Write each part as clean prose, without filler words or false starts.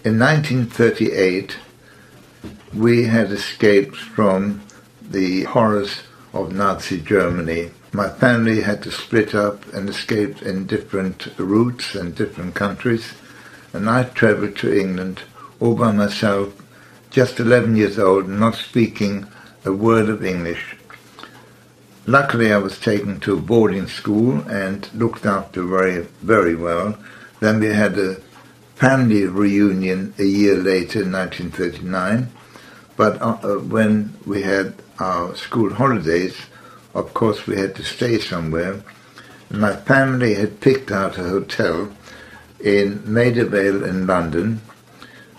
In 1938, we had escaped from the horrors of Nazi Germany. My family had to split up and escaped in different routes and different countries, and I traveled to England all by myself, just 11 years old, not speaking a word of English. Luckily, I was taken to a boarding school and looked after very, very well. Then we had a family reunion a year later, in 1939. But when we had our school holidays, of course we had to stay somewhere. And my family had picked out a hotel in Maida Vale in London,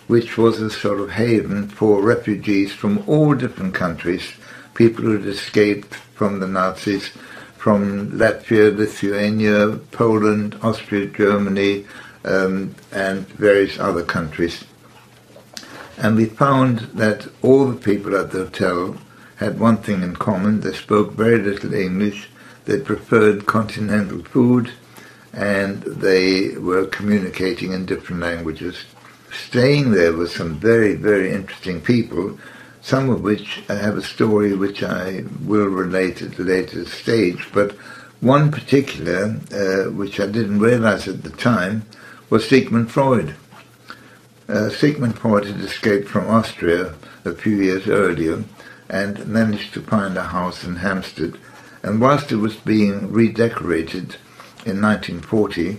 which was a sort of haven for refugees from all different countries, people who had escaped from the Nazis, from Latvia, Lithuania, Poland, Austria, Germany, and various other countries. And we found that all the people at the hotel had one thing in common: they spoke very little English, they preferred continental food, and they were communicating in different languages. Staying there with some very, very interesting people, some of which I have a story which I will relate at a later stage, but one particular, which I didn't realize at the time, was Sigmund Freud. Sigmund Freud had escaped from Austria a few years earlier and managed to find a house in Hampstead. And whilst it was being redecorated in 1940,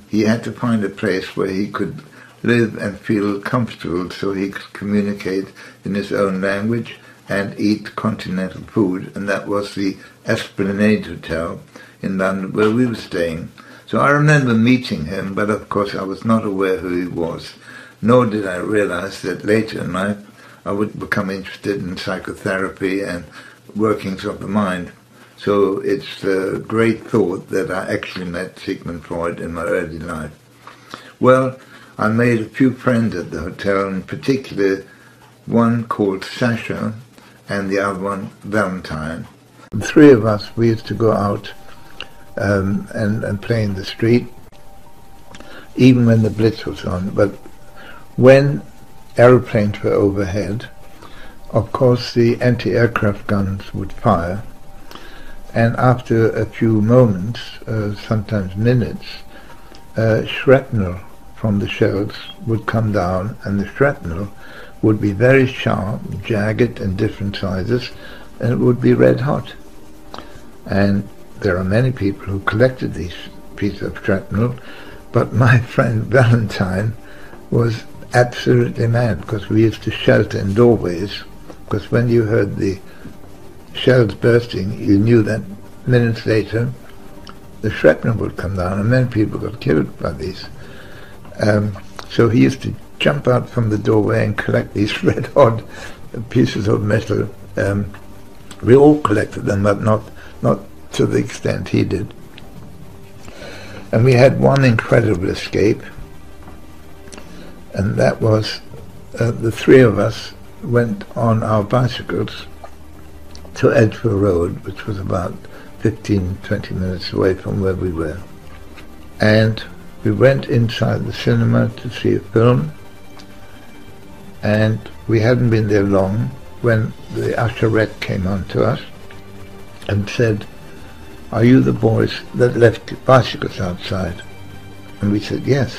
he had to find a place where he could live and feel comfortable so he could communicate in his own language and eat continental food. And that was the Esplanade Hotel in London where we were staying. So I remember meeting him, but of course I was not aware who he was. Nor did I realize that later in life I would become interested in psychotherapy and workings of the mind. So it's a great thought that I actually met Sigmund Freud in my early life. Well, I made a few friends at the hotel, in particular one called Sasha and the other one Valentine. The three of us, we used to go out and play in the street, even when the Blitz was on. But when aeroplanes were overhead, of course the anti-aircraft guns would fire, and after a few moments, sometimes minutes, shrapnel from the shells would come down, and the shrapnel would be very sharp, jagged in different sizes, and it would be red hot. And there are many people who collected these pieces of shrapnel, but my friend Valentine was absolutely mad, because we used to shelter in doorways, because when you heard the shells bursting, you knew that minutes later the shrapnel would come down, and many people got killed by these. So he used to jump out from the doorway and collect these red-hot pieces of metal. We all collected them, but not to the extent he did. And we had one incredible escape, and that was the three of us went on our bicycles to Edgware Road, which was about 15-20 minutes away from where we were. And we went inside the cinema to see a film, and we hadn't been there long when the usherette came on to us and said, "Are you the boys that left bicycles outside?" And we said, "Yes."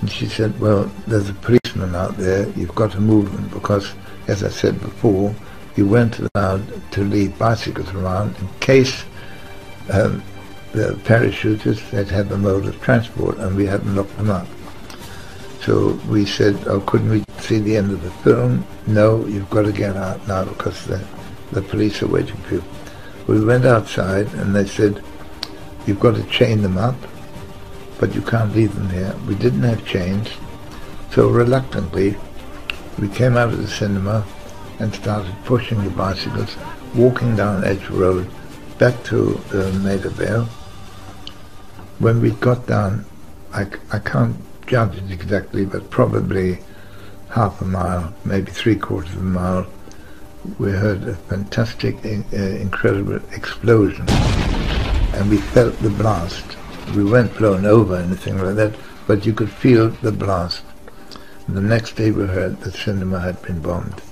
And she said, "Well, there's a policeman out there, you've got to move them, because, as I said before, you weren't allowed to leave bicycles around in case the parachutists had the mode of transport, and we hadn't locked them up." So we said, "Oh, couldn't we see the end of the film?" "No, you've got to get out now because the police are waiting for you." We went outside and they said, "You've got to chain them up, but you can't leave them here." We didn't have chains, so reluctantly we came out of the cinema and started pushing the bicycles, walking down Edge Road back to Maida Vale. When we got down, I can't judge it exactly, but probably half a mile, maybe 3/4 of a mile, we heard a fantastic, incredible explosion, and we felt the blast. We weren't blown over or anything like that, but you could feel the blast. The next day we heard the cinema had been bombed,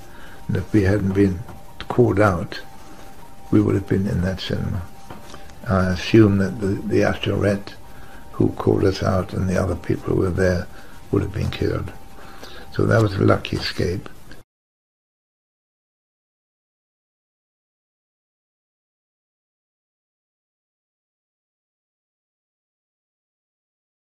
and if we hadn't been called out, we would have been in that cinema. I assume that the usherette who called us out and the other people who were there would have been killed. So that was a lucky escape.